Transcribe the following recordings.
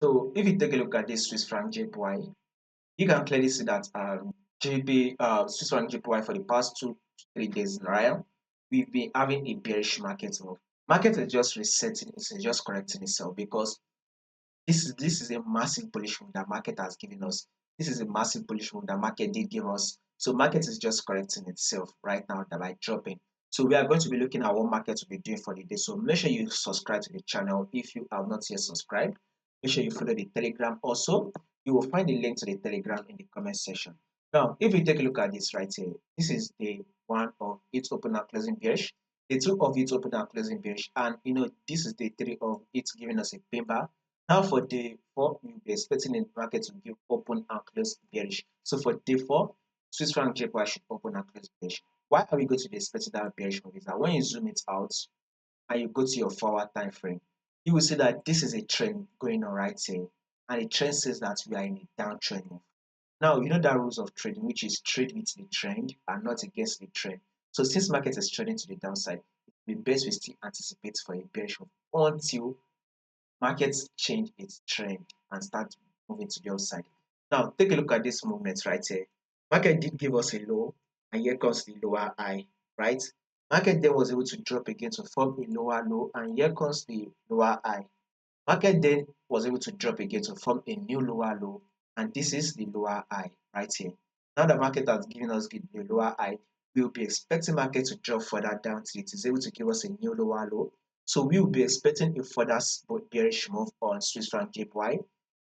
So if you take a look at this Swiss franc JPY, you can clearly see that Swiss franc JPY for the past 2 to 3 days in a while, we've been having a bearish market move. Market is just resetting, it's just correcting itself because this is a massive bullish move that market has given us. This is a massive bullish move that market did give us. So market is just correcting itself right now that by dropping. So we are going to be looking at what market will be doing for the day. So make sure you subscribe to the channel if you have not yet subscribed. Make sure you follow the Telegram also. You will find the link to the Telegram in the comment section. Now, if we take a look at this right here, this is the one of its open and closing bearish, the two of its open and closing bearish, and this is the three of it giving us a pin bar. Now for day 4, we'll be expecting the market to give open and close bearish. So for day 4, Swiss franc JPY should open and close bearish. Why are we going to be expecting that bearish move? Is that when you zoom it out and you go to your forward time frame, you will see that this is a trend going on right here. And the trend says that we are in a downtrend move. Now, you know that rules of trading, which is trade with the trend and not against the trend. So since market is trading to the downside, it will be best we still anticipate for a bearish move until markets change its trend and start moving to the upside. Now, take a look at this movement right here. Market did give us a low, and here comes the lower high, right? Market then was able to drop again to form a lower low, and here comes the lower high. Market then was able to drop again to form a new lower low, and this is the lower high right here. Now the market has given us the lower high, we will be expecting market to drop further down till it is able to give us a new lower low. So we will be expecting a further bearish move on Swiss franc JPY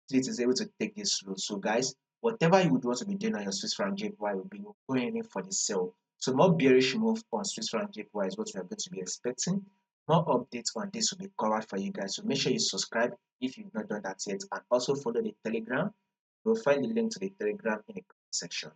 till it is able to take this low. So guys, whatever you would want to be doing on your Swiss franc JPY will be going in for the sell. So more bearish move on Swiss franc JPY is what we are going to be expecting. More updates on this will be covered for you guys. So make sure you subscribe if you've not done that yet, and also follow the Telegram. You'll find the link to the Telegram in the comment section.